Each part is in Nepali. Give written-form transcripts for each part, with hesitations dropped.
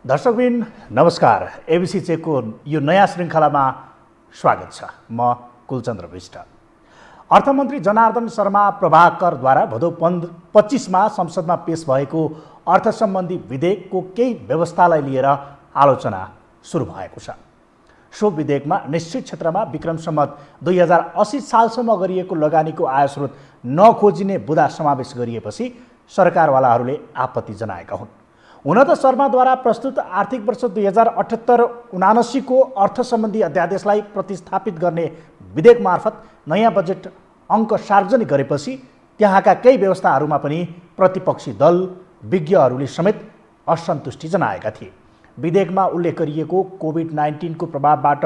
दर्शकबिन नमस्कार। एबिसी चेकको यो नयाँ श्रृङ्खलामा स्वागत छ। म कुलचन्द्र विष्ट। अर्थमन्त्री जनार्दन शर्मा प्रभाकरद्वारा भदौ 25मा संसदमा पेश भएको अर्थ सम्बन्धी विधेयकको केही व्यवस्थालाई लिएर आलोचना सुरु भएको छ। सो विधेयकमा निश्चित क्षेत्रमा विक्रम सम्वत 2080 सालसम्म गरिएको लगानीको आयस्रोत नखोजिने बुँदा समावेश गरिएपछि सरकारवालाहरूले आपत्ति जनाएका हुन्। हुन त शर्माद्वारा प्रस्तुत आर्थिक वर्ष 2078-79 को अर्थ सम्बन्धी अध्यादेशलाई प्रतिस्थापित गर्ने विधेयक मार्फत नयाँ बजेट अङ्क सार्वजनिक गरेपछि त्यहाँका केही व्यवस्थाहरूमा पनि प्रतिपक्षी दल विज्ञहरूले समेत असन्तुष्टि जनाएका थिए। विधेयकमा उल्लेख गरिएको कोभिड-19 को प्रभावबाट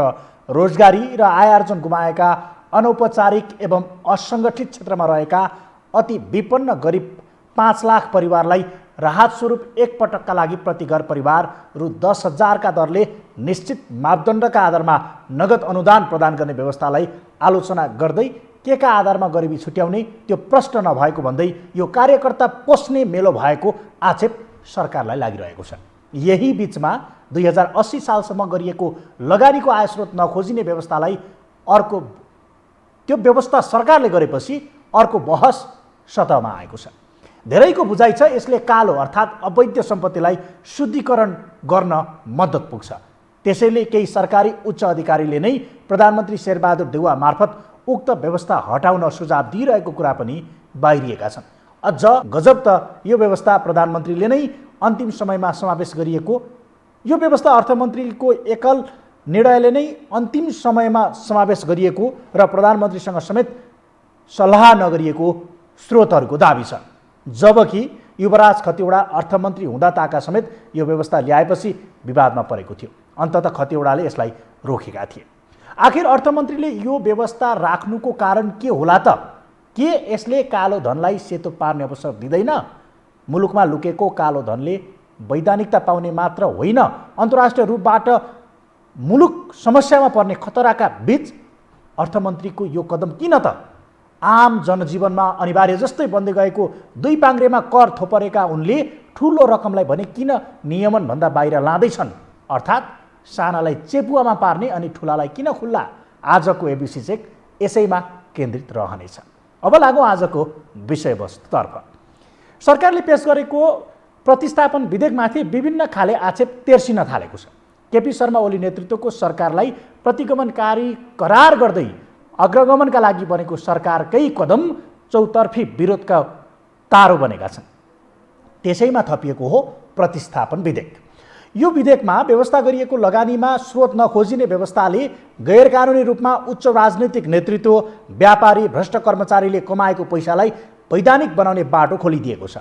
रोजगारी र आय आर्जन गुमाएका अनौपचारिक एवं असङ्गठित क्षेत्रमा रहेका अति विपन्न गरिब 5 लाख परिवारलाई राहत स्वरूप एक पटकका लागि प्रति घर परिवार रु 10,000 का दरले निश्चित मापदण्डका आधारमा नगद अनुदान प्रदान गर्ने व्यवस्थालाई आलोचना गर्दै के का आधारमा गरिबी छुट्याउने त्यो प्रश्न नभएको भन्दै यो कार्यकर्ता पोस्ने मेलो भएको आक्षेप सरकारलाई लागिरहेको छ। यही बीचमा 2080 सालसम्म गरिएको लगानीको आयस्रोत नखोजिने व्यवस्थालाई त्यो व्यवस्था सरकारले गरेपछि अर्को बहस सतहमा आएको छ। धेरैको बुझाइ छ यसले कालो अर्थात् अवैध सम्पत्तिलाई शुद्धिकरण गर्न मद्दत पुग्छ। त्यसैले केही सरकारी उच्च अधिकारीले नै प्रधानमन्त्री शेरबहादुर देउवा मार्फत उक्त व्यवस्था हटाउन सुझाव दिइरहेको कुरा पनि बाहिरिएका छन्। अझ गजब त यो व्यवस्था प्रधानमन्त्रीले नै अन्तिम समयमा समावेश गरिएको, यो व्यवस्था अर्थमन्त्रीको एकल निर्णयले नै अन्तिम समयमा समावेश गरिएको र प्रधानमन्त्रीसँग समेत सल्लाह नगरिएको स्रोतहरूको दाबी छ। जबकि युवराज खतिवडा अर्थमन्त्री हुँदा ताका समेत यो व्यवस्था ल्याएपछि विवादमा परेको थियो। अन्ततः खतिवडाले यसलाई रोकेका थिए। आखिर अर्थमन्त्रीले यो व्यवस्था राख्नुको कारण के होला त? के यसले कालो धनलाई सेतो पार्ने अवसर दिँदैन? मुलुकमा लुकेको कालो धनले वैधानिकता पाउने मात्र होइन, अन्तर्राष्ट्रिय रूपबाट मुलुक समस्यामा पर्ने खतराका बीच अर्थमन्त्रीको यो कदम किन त? आम जनजीवनमा अनिवार्य जस्तै बन्दै गएको 2 पाङ्ग्रेमा कर थोपरेका उनले ठुलो रकमलाई भने किन नियमनभन्दा बाहिर लाँदैछन्? अर्थात् सानालाई चेपुवामा पार्ने अनि ठुलालाई किन खुल्ला? आजको एबिसी चेक यसैमा केन्द्रित रहनेछ। अब लागौँ आजको विषयवस्तुतर्फ। सरकारले पेश गरेको प्रतिस्थापन विधेयकमाथि विभिन्न खाले आक्षेप तेर्सिन थालेको छ। केपी शर्मा ओली नेतृत्वको सरकारलाई प्रतिगमनकारी करार गर्दै अग्रगमनका लागि बनेको सरकारकै कदम चौतर्फी विरोधका तारो बनेका छन्। त्यसैमा थपिएको हो प्रतिस्थापन विधेयक। यो विधेयकमा व्यवस्था गरिएको लगानीमा स्रोत नखोजिने व्यवस्थाले गैरकानुनी रूपमा उच्च राजनैतिक नेतृत्व, व्यापारी, भ्रष्ट कर्मचारीले कमाएको पैसालाई वैधानिक बनाउने बाटो खोलिदिएको छ।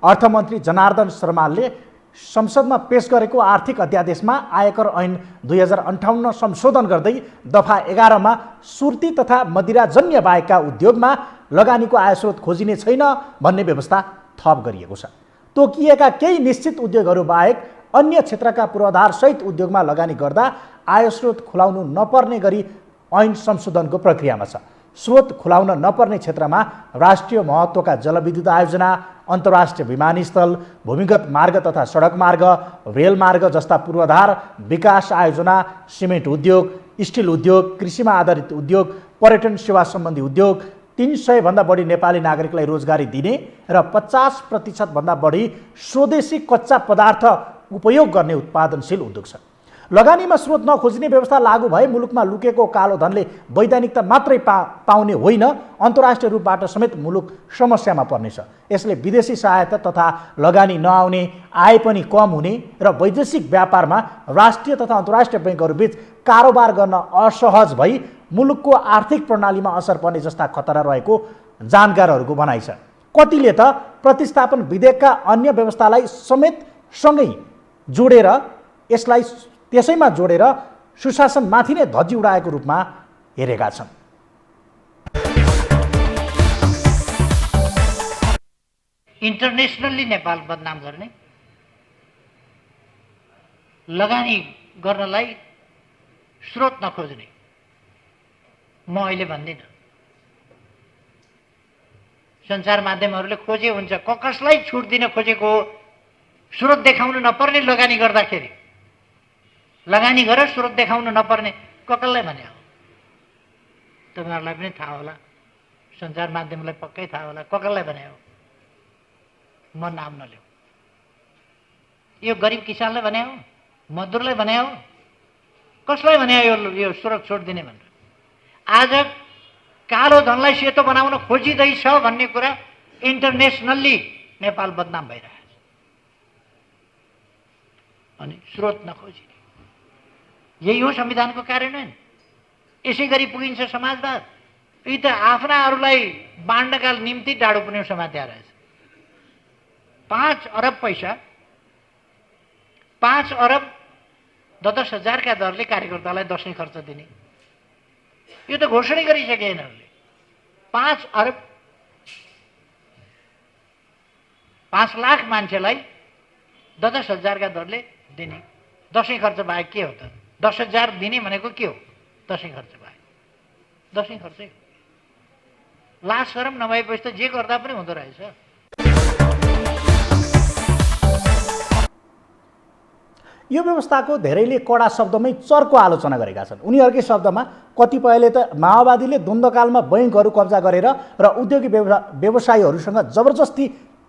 अर्थमन्त्री जनार्दन शर्माले संसदमा पेश गरेको आर्थिक अध्यादेशमा आयकर ऐन 2058 संशोधन गर्दै दफा 11मा सुर्ती तथा मदिराजन्य बाहेकका उद्योगमा लगानीको आयस्रोत खोजिने छैन भन्ने व्यवस्था थप गरिएको छ। तोकिएका केही निश्चित उद्योगहरू बाहेक अन्य क्षेत्रका पूर्वाधारसहित उद्योगमा लगानी गर्दा आयस्रोत खुलाउनु नपर्ने गरी ऐन संशोधनको प्रक्रियामा छ। स्रोत खुलाउन नपर्ने क्षेत्रमा राष्ट्रिय महत्त्वका जलविद्युत आयोजना, अन्तर्राष्ट्रिय विमानस्थल, भूमिगत मार्ग तथा सडक मार्ग, रेलमार्ग जस्ता पूर्वाधार विकास आयोजना, सिमेन्ट उद्योग, स्टिल उद्योग, कृषिमा आधारित उद्योग, पर्यटन सेवा सम्बन्धी उद्योग, 300 भन्दा बढी नेपाली नागरिकलाई रोजगारी दिने र 50% भन्दा बढी स्वदेशी कच्चा पदार्थ उपयोग गर्ने उत्पादनशील उद्योग छ। लगानीमा स्रोत नखोजिने व्यवस्था लागू भए मुलुकमा लुकेको कालो धनले वैधानिकता मात्रै पाउने होइन, अन्तर्राष्ट्रिय रूपबाट समेत मुलुक समस्यामा पर्नेछ। यसले विदेशी सहायता तथा लगानी नआउने, आय पनि कम हुने र वैदेशिक व्यापारमा राष्ट्रिय तथा अन्तर्राष्ट्रिय ब्याङ्कहरूबीच कारोबार गर्न असहज भई मुलुकको आर्थिक प्रणालीमा असर पर्ने जस्ता खतरा रहेको जानकारहरूको भनाइ छ। कतिले त प्रतिस्थापन विधेयकका अन्य व्यवस्थालाई समेत सँगै जोडेर त्यसैमा जोडेर सुशासनमाथि नै धज्जी उडाएको रूपमा हेरेका छन्। इन्टरनेसनल्ली नेपाल बदनाम गर्ने, लगानी गर्नलाई स्रोत नखोज्ने म अहिले भन्दिनँ। सञ्चार माध्यमहरूले खोजे हुन्छ, कसलाई छुट दिन खोजेको हो स्रोत देखाउनु नपर्ने लगानी गर्दाखेरि लगानी गरेर स्रोत देखाउनु नपर्ने कसलाई भने हो? तपाईँहरूलाई पनि थाहा होला, सञ्चार माध्यमलाई पक्कै थाहा होला कसलाई भने हो। म नाम नल्याऊ। यो गरिब किसानलाई भने हो, मजदुरलाई भने हो, कसलाई भने हो यो स्रोत छोडिदिने भनेर? आज कालो धनलाई सेतो बनाउन खोजिँदैछ भन्ने कुरा इन्टरनेसनल्ली नेपाल बदनाम भइरहेछ। अनि स्रोत नखोजिने, यही हो संविधानको कार्यान्वयन। यसै गरी पुगिन्छ समाजवाद। यी त आफ्नाहरूलाई बाँड्नका निम्ति डाडु पनि समात्या रहेछ। 5 अरब पैसा, 5 अरब 10 हजारका दरले कार्यकर्तालाई दसैँ खर्च दिने, यो त घोषणा गरिसके यिनीहरूले। 5 अरब 5 लाख मान्छेलाई 10 हजारका दरले दिने, दसैँ खर्च बाहेक के हो त? 10 हजार दिने भनेको के हो? दसैँ खर्च बाहेक, दसैँ खर्चै हो। लाज शरम नभएपछि त जे गर्दा पनि हुँदो रहेछ। यो व्यवस्थाको धेरैले कडा शब्दमै चर्को आलोचना गरेका छन्। उनीहरूकै शब्दमा कतिपयले त माओवादीले द्वन्द्वकालमा बैङ्कहरू कब्जा गरेर र उद्योगी व्यवसायीहरूसँग जबरजस्ती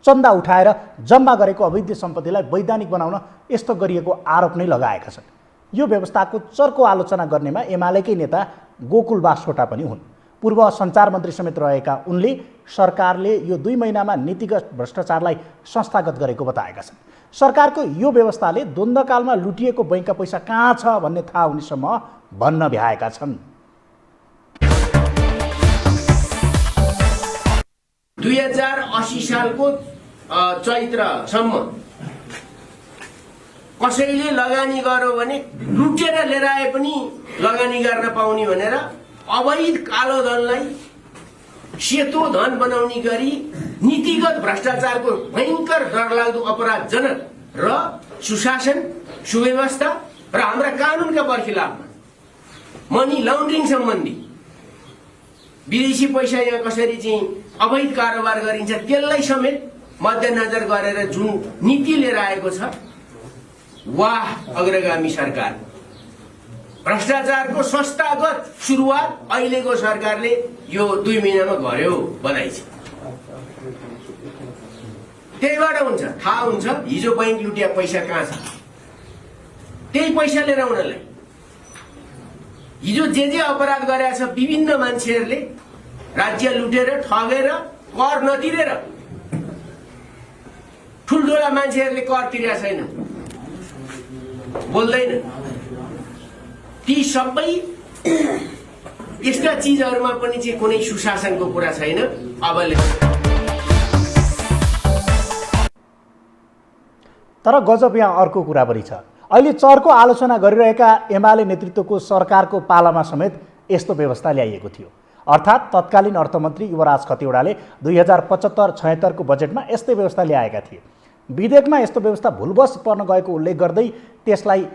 चन्दा उठाएर जम्मा गरेको अवैध सम्पत्तिलाई वैधानिक बनाउन यस्तो गरिएको आरोप नै लगाएका छन्। यो व्यवस्थाको चर्को आलोचना गर्नेमा एमालेकै नेता गोकुल बासकोटा पनि हुन्। पूर्व सञ्चार मन्त्री समेत रहेका उनले सरकारले यो 2 महिनामा नीतिगत भ्रष्टाचारलाई संस्थागत गरेको बताएका छन्। सरकारको यो व्यवस्थाले द्वन्द्वकालमा लुटिएको बैङ्कका पैसा कहाँ छ भन्ने थाहा हुनेसम्म भन्न भ्याएका छन्। 2080 सालको चैत्रसम्म कसैले लगानी गर्यो भने लुटेर लिएर आए पनि लगानी गर्न पाउने भनेर अवैध कालो धनलाई सेतो धन बनाउने गरी नीतिगत भ्रष्टाचारको भयङ्कर डरलाग्दो अपराधजनक र सुशासन, सुव्यवस्था र हाम्रा कानुनका बरखिलाफमा मनी लन्ड्रिङ सम्बन्धी विदेशी पैसा यहाँ कसरी चाहिँ अवैध कारोबार गरिन्छ त्यसलाई समेत मध्यनजर गरेर जुन नीति लिएर आएको छ, वाह अग्रगामी सरकार। भ्रष्टाचारको संस्थागत सुरुवात अहिलेको सरकारले यो 2 महिनामा गर्यो, बधाई छ। त्यहीबाट हुन्छ, थाहा हुन्छ हिजो बैंक लुटिया पैसा कहाँ छ। त्यही पैसा लिएर आउनलाई हिजो जे अपराध गरेका छ विभिन्न मान्छेहरूले, राज्य लुटेर ठगेर कर नतिरेर ठुल्ठुला मान्छेहरूले कर तिरेका छैन, बोल्दैन। ती सबै यस्ता चिजहरूमा पनि चाहिँ कुनै सुशासनको कुरा छैन। अब तर गजब यहाँ अर्को कुरा पनि छ। अहिले चर्को आलोचना गरिरहेका एमाले नेतृत्वको सरकारको पालामा समेत यस्तो व्यवस्था ल्याइएको थियो। अर्थात् तत्कालीन अर्थमन्त्री युवराज खतिवडाले 2075-76 को बजेटमा यस्तै व्यवस्था ल्याएका थिए। विधेयकमा यस्तो व्यवस्था भुलवश पर्न गएको उल्लेख गर्दै त्यसलाई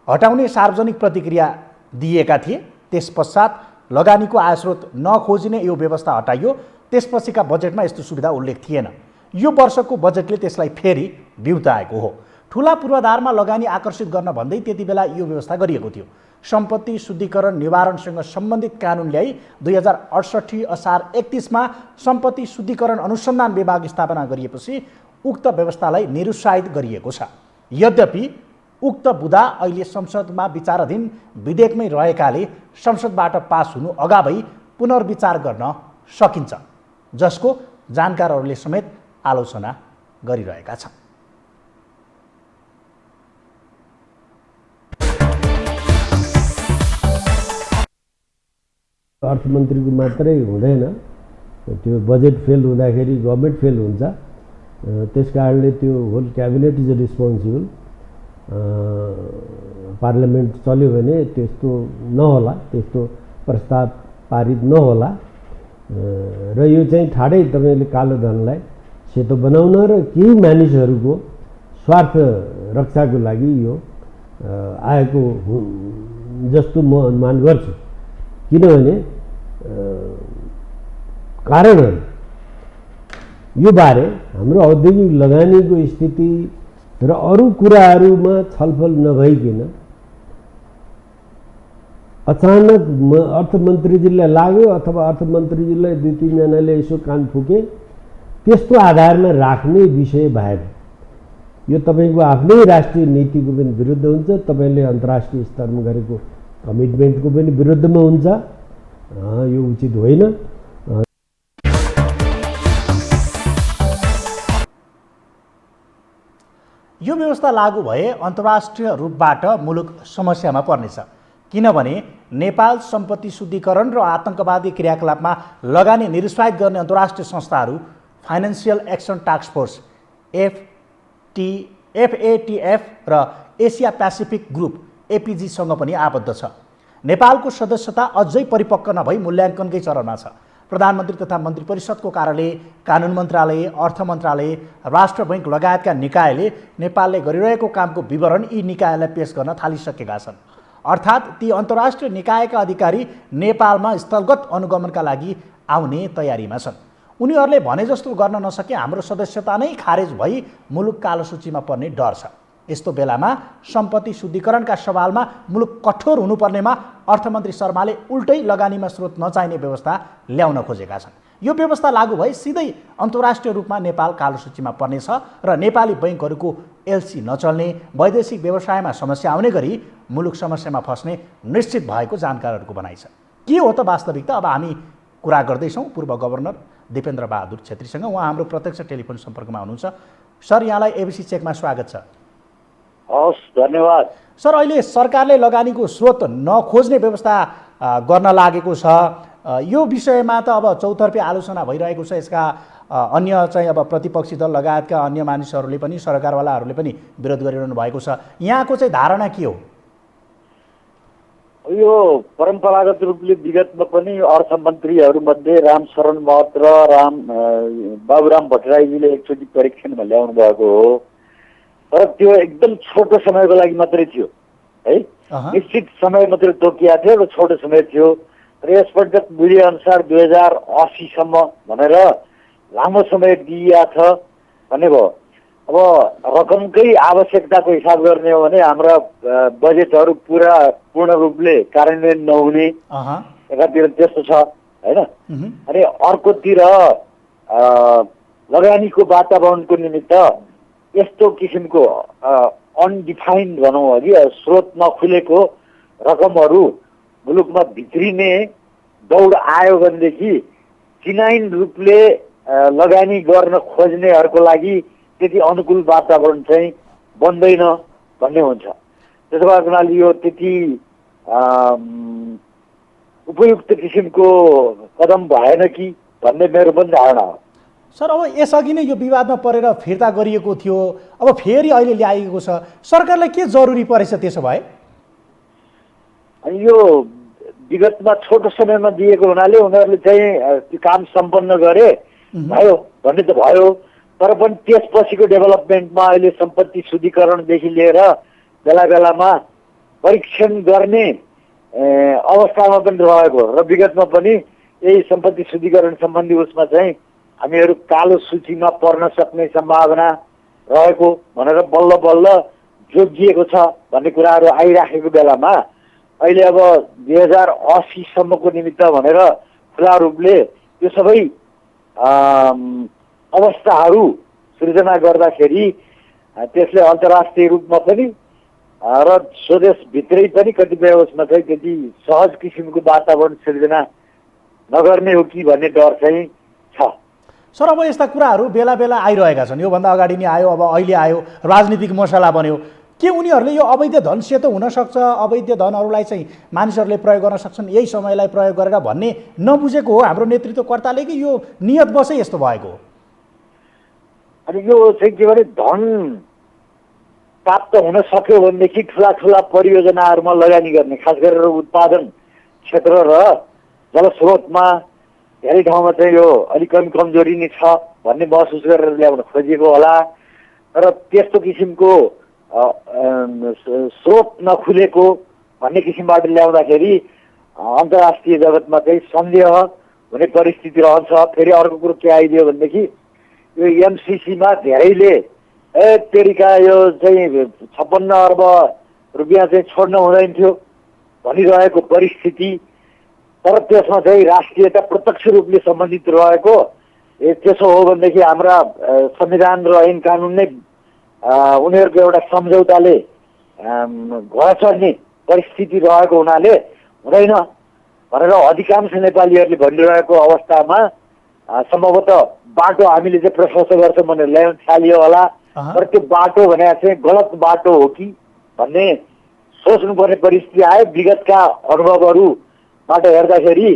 हटाउने सार्वजनिक प्रतिक्रिया दिएका थिए। त्यसपश्चात लगानीको आयस्रोत नखोजिने यो व्यवस्था हटाइयो। त्यसपछिका बजेटमा यस्तो सुविधा उल्लेख थिएन। यो वर्षको बजेटले त्यसलाई फेरि बिउताएको हो। ठुला पूर्वाधारमा लगानी आकर्षित गर्न भन्दै त्यति बेला यो व्यवस्था गरिएको थियो। सम्पत्ति शुद्धिकरण निवारणसँग सम्बन्धित कानुन ल्याई 2068 असार 31 मा सम्पत्ति शुद्धिकरण अनुसन्धान विभाग स्थापना गरिएपछि उक्त व्यवस्थालाई निरुत्साहित गरिएको छ। यद्यपि उक्त बुँदा अहिले संसदमा विचाराधीन विधेयकमै रहेकाले संसदबाट पास हुनु अगावै पुनर्विचार गर्न सकिन्छ, जसको जानकारहरूले समेत आलोचना गरिरहेका छन्। अर्थमन्त्रीको मात्रै हुँदैन, त्यो बजेट फेल हुँदाखेरि गभर्मेन्ट फेल हुन्छ। त्यसकारणले त्यो whole cabinet is responsible. Parliament चल्यो भने त्यस्तो नहोला, त्यस्तो प्रस्ताव पारित नहोला। र यो चाहिँ ठाडै तपाईँले कालो धनलाई सेतो बनाउन र केही मानिसहरूको स्वार्थ रक्षाको लागि यो आएको जस्तो म अनुमान गर्छु। किनभने कारणहरू यो बारे हाम्रो औद्योगिक लगानीको स्थिति र अरू कुराहरूमा छलफल नभइकन अचानक अर्थमन्त्रीजीलाई लाग्यो अथवा अर्थमन्त्रीजीलाई 2-3 जनाले यसो कान फुके त्यस्तो आधारमा राख्ने विषय भएन। यो तपाईँको आफ्नै राष्ट्रिय नीतिको पनि विरुद्ध हुन्छ, तपाईँले अन्तर्राष्ट्रिय स्तरमा गरेको कमिटमेन्टको पनि विरुद्धमा हुन्छ। यो उचित होइन। यो व्यवस्था लागू भए अन्तर्राष्ट्रिय रूपबाट मुलुक समस्यामा पर्नेछ, किनभने नेपाल सम्पत्ति शुद्धिकरण र आतंकवादी क्रियाकलापमा लगानी निरुत्साहित गर्ने अन्तर्राष्ट्रिय संस्थाहरू financial action task force FATF र एसिया पेसिफिक ग्रुप APG सँग पनि आबद्ध छ। नेपालको सदस्यता अझै परिपक्व नभई मूल्याङ्कनकै चरणमा छ। प्रधानमन्त्री तथा मन्त्री परिषदको कार्यालय, कानुन मन्त्रालय, अर्थ मन्त्रालय, राष्ट्र बैङ्क लगायतका निकायले नेपालले गरिरहेको कामको विवरण यी निकायलाई पेश गर्न थालिसकेका छन्। अर्थात् ती अन्तर्राष्ट्रिय निकायका अधिकारी नेपालमा स्थलगत अनुगमनका लागि आउने तयारीमा छन्। उनीहरूले भने जस्तो गर्न नसके हाम्रो सदस्यता नै खारेज भई मुलुक कालो सूचीमा पर्ने डर छ। यस्तो बेलामा सम्पत्ति शुद्धिकरणका सवालमा मुलुक कठोर हुनुपर्नेमा अर्थमन्त्री शर्माले उल्टै लगानीमा स्रोत नचाहिने व्यवस्था ल्याउन खोजेका छन्। यो व्यवस्था लागू भए सिधै अन्तर्राष्ट्रिय रूपमा नेपाल कालो सूचीमा पर्नेछ र नेपाली बैङ्कहरूको LC नचल्ने, वैदेशिक व्यवसायमा समस्या आउने गरी मुलुक समस्यामा फस्ने निश्चित भएको जानकारहरूको भनाइ छ। के हो त वास्तविकता? अब हामी कुरा गर्दैछौँ पूर्व गभर्नर दिपेन्द्र बहादुर छेत्रीसँग। उहाँ हाम्रो प्रत्यक्ष टेलिफोन सम्पर्कमा हुनुहुन्छ। सर, यहाँलाई ABC चेकमा स्वागत छ। हस्, धन्यवाद। सर, अहिले सरकारले लगानीको स्रोत नखोज्ने व्यवस्था गर्न लागेको छ। यो विषयमा त अब चौतर्फी आलोचना भइरहेको छ। यसका अन्य चाहिँ अब प्रतिपक्षी दल लगायतका अन्य मानिसहरूले पनि, सरकारवालाहरूले पनि विरोध गरिरहनु भएको छ। यहाँको चाहिँ धारणा के हो? यो परम्परागत रूपले विगतमा पनि अर्थमन्त्रीहरूमध्ये रामशरण महत र बाबुराम भट्टराईजीले एकचोटि परीक्षणमा ल्याउनु भएको हो। तर त्यो एकदम छोटो समयको लागि मात्रै थियो है, निश्चित समय मात्रै तोकिएको थियो र छोटो समय थियो। र यसपटक बुझे अनुसार 2080सम्म भनेर लामो समय दिइएको छ भन्ने भयो। अब रकमकै आवश्यकताको हिसाब गर्ने हो भने हाम्रा बजेटहरू पूर्ण रूपले कार्यान्वयन नहुने एकातिर त्यस्तो छ होइन। अनि अर्कोतिर लगानीको वातावरणको निमित्त यस्तो किसिमको अनडिफाइन्ड भनौँ अघि स्रोत नखुलेको रकमहरू मुलुकमा भित्रिने दौड आयो भनेदेखि चिनाइन रूपले लगानी गर्न खोज्नेहरूको लागि त्यति अनुकूल वातावरण चाहिँ बन्दैन भन्ने हुन्छ। त्यसो भएको हुनाले यो त्यति उपयुक्त किसिमको कदम भएन कि भन्ने मेरो पनि धारणा हो। सर, अब यसअघि नै यो विवादमा परेर फिर्ता गरिएको थियो, अब फेरि अहिले ल्याइएको छ। सरकारलाई के जरुरी परेछ त्यसो भए? अनि यो विगतमा छोटो समयमा दिएको हुनाले उनीहरूले चाहिँ त्यो काम सम्पन्न गरे भयो भन्ने त भयो। तर पनि त्यसपछिको डेभलपमेन्टमा अहिले सम्पत्ति शुद्धिकरणदेखि लिएर बेला बेलामा परीक्षण गर्ने अवस्थामा पनि रहेको र विगतमा पनि यही सम्पत्ति शुद्धिकरण सम्बन्धी उसमा चाहिँ हामीहरू कालो सूचीमा पर्न सक्ने सम्भावना रहेको भनेर बल्ल बल्ल जोगिएको छ भन्ने कुराहरू आइराखेको बेलामा अहिले अब 2080सम्मको निमित्त भनेर खुला रूपले त्यो सबै अवस्थाहरू सृजना गर्दाखेरि त्यसले अन्तर्राष्ट्रिय रूपमा पनि र स्वदेशभित्रै पनि कतिपय उसमा चाहिँ त्यति सहज किसिमको वातावरण सृजना नगर्ने हो कि भन्ने डर चाहिँ छ। सर, अब यस्ता कुराहरू बेला बेला आइरहेका छन्। योभन्दा अगाडि नै आयो, अब अहिले आयो, राजनीतिक मसला बन्यो। के उनीहरूले यो अवैध धन सेतो हुनसक्छ, अवैध धनहरूलाई चाहिँ मानिसहरूले प्रयोग गर्न सक्छन्, यही समयलाई प्रयोग गरेर भन्ने नबुझेको हो हाम्रो नेतृत्वकर्ताले कि यो नियत बसै यस्तो भएको हो? अनि यो चाहिँ के भने धन प्राप्त हुन सक्यो भनेदेखि ठुला ठुला परियोजनाहरूमा लगानी गर्ने, खास गरेर उत्पादन क्षेत्र र जलस्रोतमा धेरै ठाउँमा चाहिँ यो अलिक कमजोरी नै छ भन्ने महसुस गरेर ल्याउन खोजिएको होला। तर त्यस्तो किसिमको स्रोत नखुलेको भन्ने किसिमबाट ल्याउँदाखेरि अन्तर्राष्ट्रिय जगतमा चाहिँ सन्देह हुने परिस्थिति रहन्छ। फेरि अर्को कुरो के आइदियो भनेदेखि यो एमसिसीमा धेरैले तेरिका यो चाहिँ 56 अर्ब रुपियाँ चाहिँ छोड्न हुँदैन थियो भनिरहेको परिस्थिति, तर त्यसमा चाहिँ राष्ट्रियता प्रत्यक्ष रूपले सम्बन्धित रहेको, त्यसो हो भनेदेखि हाम्रा संविधान र ऐन कानुन नै उनीहरूको एउटा सम्झौताले घर चढ्ने परिस्थिति रहेको हुनाले हुँदैन भनेर अधिकांश नेपालीहरूले भनिरहेको अवस्थामा सम्भवतः बाटो हामीले चाहिँ प्रशस्त गर्छौँ भनेर ल्याउन थालियो होला, तर त्यो बाटो भने चाहिँ गलत बाटो हो कि भन्ने सोच्नुपर्ने परिस्थिति आयो। विगतका अनुभवहरूबाट हेर्दाखेरि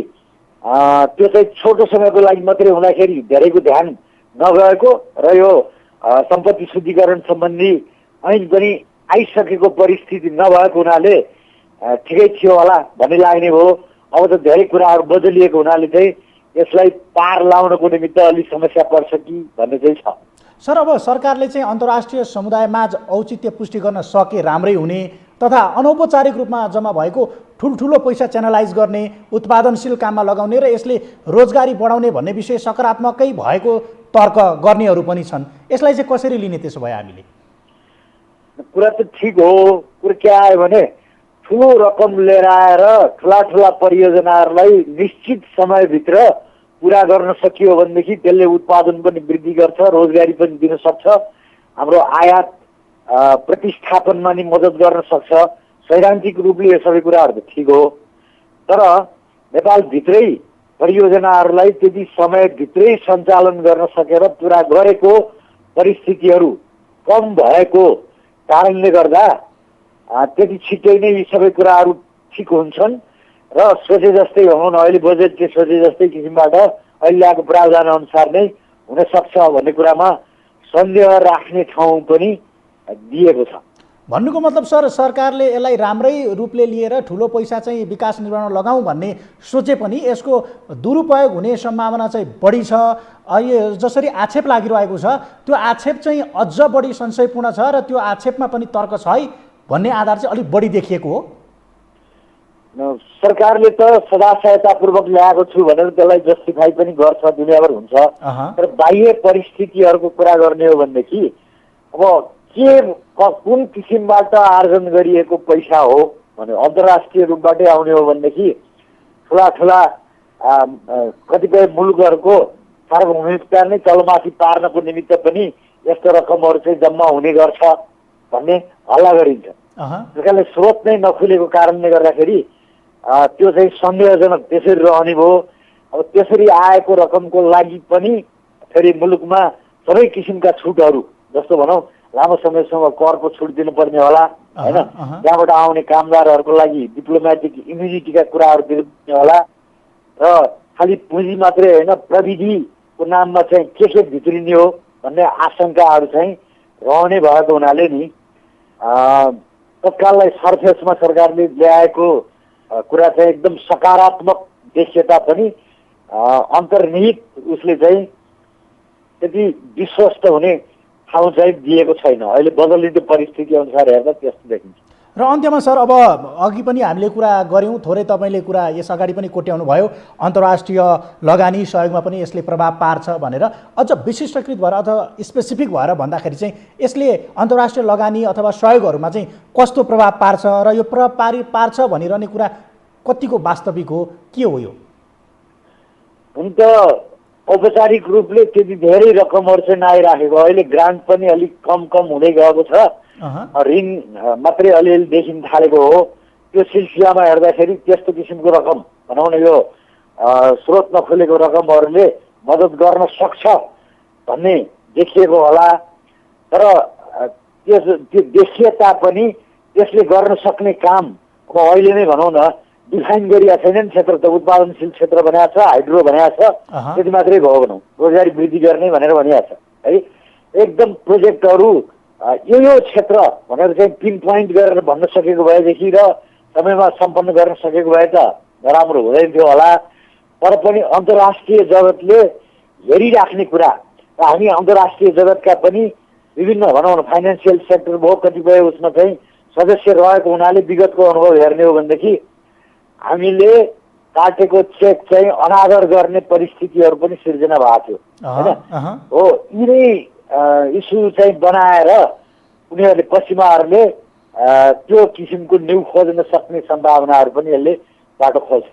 त्यो चाहिँ छोटो समयको लागि मात्रै हुँदाखेरि धेरैको ध्यान नगएको र यो सम्पत्ति शुद्धिकरण सम्बन्धी ऐन पनि आइसकेको परिस्थिति नभएको हुनाले ठिकै थियो होला भन्ने लाग्ने हो। अब त धेरै कुराहरू बदलिएको हुनाले चाहिँ यसलाई पार लाउनको निमित्त अलिक समस्या पर्छ कि भन्ने चाहिँ छ। सर, अब सरकारले चाहिँ अन्तर्राष्ट्रिय समुदायमाझ औचित्य पुष्टि गर्न सके राम्रै हुने तथा अनौपचारिक रूपमा जम्मा भएको ठुल्ठुलो पैसा च्यानलाइज गर्ने, उत्पादनशील काममा लगाउने र यसले रोजगारी बढाउने भन्ने विषय सकारात्मकै भएको तर्क गर्नेहरू पनि छन्। यसलाई चाहिँ कसरी लिने त्यसो भए हामीले? कुरा त ठिक हो, कुरो के आयो भने ठुलो रकम लिएर आएर ठुला परियोजनाहरूलाई निश्चित समयभित्र पुरा गर्न सकियो भनेदेखि त्यसले उत्पादन पनि वृद्धि गर्छ, रोजगारी पनि दिन सक्छ, हाम्रो आयात प्रतिस्थापनमा नि मद्दत गर्न सक्छ। सैद्धान्तिक रूपले यो सबै कुराहरू त ठिक हो, तर नेपालभित्रै परियोजनाहरूलाई त्यति समयभित्रै सञ्चालन गर्न सकेर पुरा गरेको परिस्थितिहरू कम भएको कारणले गर्दा त्यति छिट्टै नै यी सबै कुराहरू ठिक हुन्छन् र सोचे जस्तै हुन, अहिले बजेटले सोचे जस्तै किसिमबाट अहिले आएको प्रावधान अनुसार नै हुन सक्छ भन्ने कुरामा सन्देह राख्ने ठाउँ पनि दिएको छ। भन्नुको मतलब सर, सरकारले यसलाई राम्रै रूपले लिएर ठुलो पैसा चाहिँ विकास निर्माणमा लगाउँ भन्ने सोचे पनि यसको दुरुपयोग हुने सम्भावना चाहिँ बढी छ। अहिले जसरी आक्षेप लागिरहेको छ त्यो आक्षेप चाहिँ अझ बढी संशयपूर्ण छ र त्यो आक्षेपमा पनि तर्क छ है भन्ने आधार चाहिँ अलिक बढी देखिएको हो। सरकारले त सदा सहायतापूर्वक ल्याएको छु भनेर त्यसलाई जस्टिफाई पनि गर्छ, दुनियाँभर हुन्छ, तर बाह्य परिस्थितिहरूको कुरा गर्ने हो भनेदेखि अब कुन किसिमबाट आर्जन गरिएको पैसा हो भने अन्तर्राष्ट्रिय रूपबाटै आउने हो भनेदेखि ठुला कतिपय मुलुकहरूको सार्वभौमिकता नै तलमाथि पार्नको निमित्त पनि यस्तो रकमहरू चाहिँ जम्मा हुने गर्छ भन्ने हल्ला गरिन्छ। त्यस कारणले स्रोत नै नखुलेको कारणले गर्दाखेरि त्यो चाहिँ सन्देहजनक त्यसरी रहने भयो। अब त्यसरी आएको रकमको लागि पनि फेरि मुलुकमा सबै किसिमका छुटहरू, जस्तो भनौँ लामो समयसम्म करको छुट दिनुपर्ने होला होइन, त्यहाँबाट आउने कामदारहरूको लागि डिप्लोमेटिक इम्युनिटीका कुराहरू दिनुपर्ने होला र खालि पुँजी मात्रै होइन प्रविधिको नाममा चाहिँ के भित्रिने हो भन्ने आशंकाहरू चाहिँ रहने भएको हुनाले नि तत्काललाई सरफेसमा सरकारले ल्याएको कुरा चाहिँ एकदम सकारात्मक देखिए तापनि अन्तर्निहित उसले चाहिँ त्यति विश्वस्त हुने ठाउँ चाहिँ दिएको छैन। अहिले बदलिँदो परिस्थिति अनुसार हेर्दा त्यस्तो देखिन्छ। र अन्त्यमा सर, अब अघि पनि हामीले कुरा गऱ्यौँ, थोरै तपाईँले कुरा यस अगाडि पनि कोट्याउनु भयो, अन्तर्राष्ट्रिय लगानी सहयोगमा पनि यसले प्रभाव पार्छ भनेर। अझ विशिष्टकृत भएर अथवा स्पेसिफिक भएर भन्दाखेरि चाहिँ यसले अन्तर्राष्ट्रिय लगानी अथवा सहयोगहरूमा चाहिँ कस्तो प्रभाव पार्छ र यो प्रभाव पार्छ भनिरहने कुरा कतिको वास्तविक हो, के हो यो? हुन त औपचारिक रूपले त्यति धेरै रकमहरू चाहिँ नआइराखेको, अहिले ग्रान्ट पनि अलिक कम हुँदै गएको छ, ऋण मात्रै अलिअलि देखिन थालेको हो। त्यो सिलसिलामा हेर्दाखेरि त्यस्तो किसिमको रकम भनौँ न यो स्रोत नखुलेको रकमहरूले मद्दत गर्न सक्छ भन्ने देखिएको होला, तर त्यो देखिए तापनि त्यसले गर्न सक्ने काम अब अहिले नै भनौँ न डिफाइन गरिएको छैन नि। क्षेत्र त उत्पादनशील क्षेत्र बनाएको छ, हाइड्रो बनाएको छ, त्यति मात्रै भयो भनौँ, रोजगारी वृद्धि गर्ने भनेर भनिएको छ है। एकदम प्रोजेक्टहरू यो क्षेत्र भनेर चाहिँ पिन पोइन्ट गरेर भन्न सकेको भएदेखि र समयमा सम्पन्न गर्न सकेको भए त नराम्रो हुँदैन थियो होला, तर पनि अन्तर्राष्ट्रिय जगतले हेरिराख्ने कुरा र हामी अन्तर्राष्ट्रिय जगतका पनि विभिन्न भनौँ न फाइनेन्सियल सेक्टर भयो कतिपय उसमा चाहिँ सदस्य रहेको हुनाले विगतको अनुभव हेर्ने हो भनेदेखि हामीले काटेको चेक चाहिँ अनादर गर्ने परिस्थितिहरू पनि सिर्जना भएको थियो होइन हो। यिनै इस्यु चाहिँ बनाएर उनीहरूले पश्चिमाहरूले त्यो किसिमको न्यु खोज्न सक्ने सम्भावनाहरू पनि यसले बाटो खोज्छ।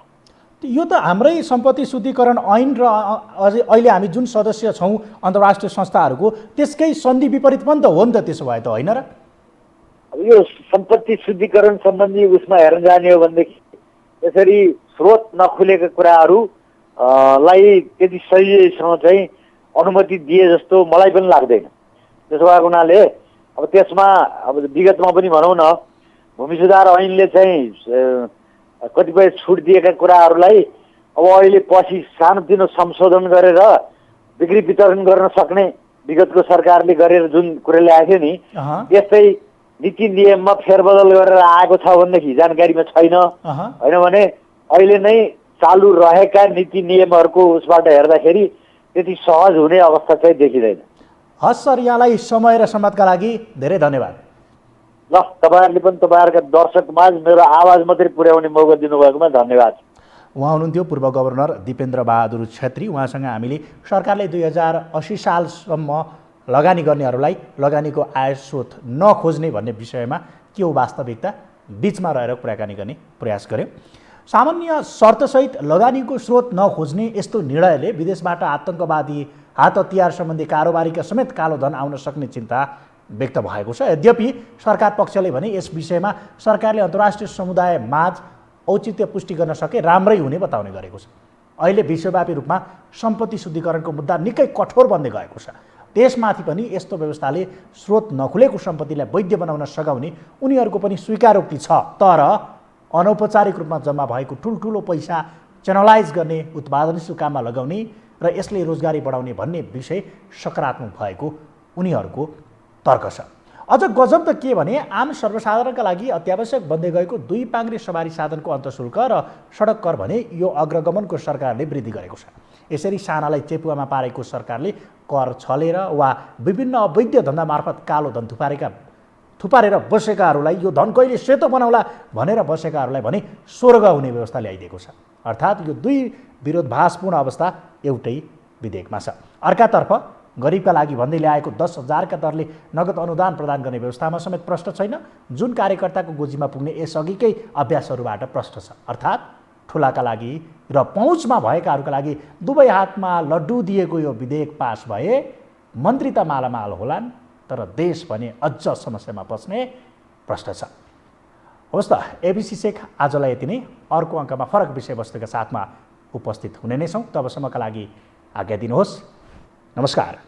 यो त हाम्रै सम्पत्ति शुद्धिकरण ऐन र अझै अहिले हामी जुन सदस्य छौँ अन्तर्राष्ट्रिय संस्थाहरूको त्यसकै सन्धि विपरीत पनि त हो नि त, त्यसो भए त होइन र? अब यो सम्पत्ति शुद्धिकरण सम्बन्धी उसमा हेर्न जाने हो भनेदेखि यसरी स्रोत नखुलेका कुराहरू लाई त्यति सहीसँग चाहिँ अनुमति दिए जस्तो मलाई पनि लाग्दैन। त्यसो भएको हुनाले अब त्यसमा अब विगतमा पनि भनौँ न भूमि सुधार ऐनले चाहिँ कतिपय छुट दिएका कुराहरूलाई अब अहिले पछि सानोतिनो संशोधन गरेर बिक्री वितरण गर्न सक्ने विगतको सरकारले गरेर जुन कुरा ल्याएको थियो नि त्यस्तै नीति नियममा फेरबदल गरेर आएको छ भनेदेखि जानकारीमा छैन। होइन भने अहिले नै चालु रहेका नीति नियमहरूको उसबाट हेर्दाखेरि त्यति सहज हुने अवस्था चाहिँ देखिँदैन। हस् सर, यहाँलाई समय र सम्वादका लागि धेरै धन्यवाद। ल, तपाईँहरूले पनि तपाईँहरूका दर्शकमाझ मेरो आवाज मात्रै पुर्याउने मौका दिनुभएकोमा धन्यवाद। उहाँ हुनुहुन्थ्यो पूर्व गभर्नर दिपेन्द्र बहादुर छेत्री। उहाँसँग हामीले सरकारले 2080 सालसम्म लगानी गर्नेहरूलाई लगानीको आय स्रोत नखोज्ने भन्ने विषयमा के हो वास्तविकता बिचमा रहेर कुराकानी गर्ने प्रयास गर्यो। सामान्य शर्तसहित लगानीको स्रोत नखोज्ने यस्तो निर्णयले विदेशबाट आतङ्कवादी हात हतियार सम्बन्धी कारोबारीका समेत कालो धन आउन सक्ने चिन्ता व्यक्त भएको छ। यद्यपि सरकार पक्षले भने यस विषयमा सरकारले अन्तर्राष्ट्रिय समुदाय माझ औचित्य पुष्टि गर्न सके राम्रै हुने बताउने गरेको छ। अहिले विश्वव्यापी रूपमा सम्पत्ति शुद्धिकरणको मुद्दा निकै कठोर बन्दै गएको छ। त्यसमाथि पनि यस्तो व्यवस्थाले स्रोत नखुलेको सम्पत्तिलाई वैध बनाउन सघाउने उनीहरूको पनि स्वीकारोक्ति छ। तर अनौपचारिक रूपमा जम्मा भएको ठुल्ठुलो पैसा च्यानलाइज गर्ने उत्पादनशील काममा लगाउने र यसले रोजगारी बढाउने भन्ने विषय सकारात्मक भएको उनीहरूको तर्क छ। अझ गजब त के भने आम सर्वसाधारणका लागि अत्यावश्यक बन्दै गएको 2 पाङ्ग्रे सवारी साधनको अन्तःशुल्क र सडक कर भने यो अग्रगमनको सरकारले वृद्धि गरेको छ। यसरी सानालाई चेपुवामा पारेको सरकारले कर छलेर वा विभिन्न अवैध धन्दा मार्फत कालो धन थुपारेर बसेकाहरूलाई यो धन कहिले सेतो बनाउला भनेर बसेकाहरूलाई भने स्वर्ग हुने व्यवस्था ल्याइदिएको छ। अर्थात् यो 2 विरोधाभासपूर्ण अवस्था एउटै विधेयकमा छ। अर्कातर्फ गरिबका लागि भन्दै ल्याएको 10,000 का दरले नगद अनुदान प्रदान गर्ने व्यवस्थामा समेत प्रश्न छैन, जुन कार्यकर्ताको गोजीमा पुग्ने यसअघिकै अभ्यासहरूबाट प्रश्न छ। अर्थात् ठुलाका लागि र पहुँचमा भएकाहरूका लागि दुवै हातमा लड्डु दिएको यो विधेयक पास भए मन्त्री त मालामाल होलान्, तर देश भने अझ समस्यामा पर्ने प्रश्न छ। होस् त, एबिसी शेख आजलाई यति नै। अर्को अङ्कमा फरक विषयवस्तुका साथमा उपस्थित हुने नै छौँ। तबसम्मका लागि आज्ञा दिनुहोस्। नमस्कार।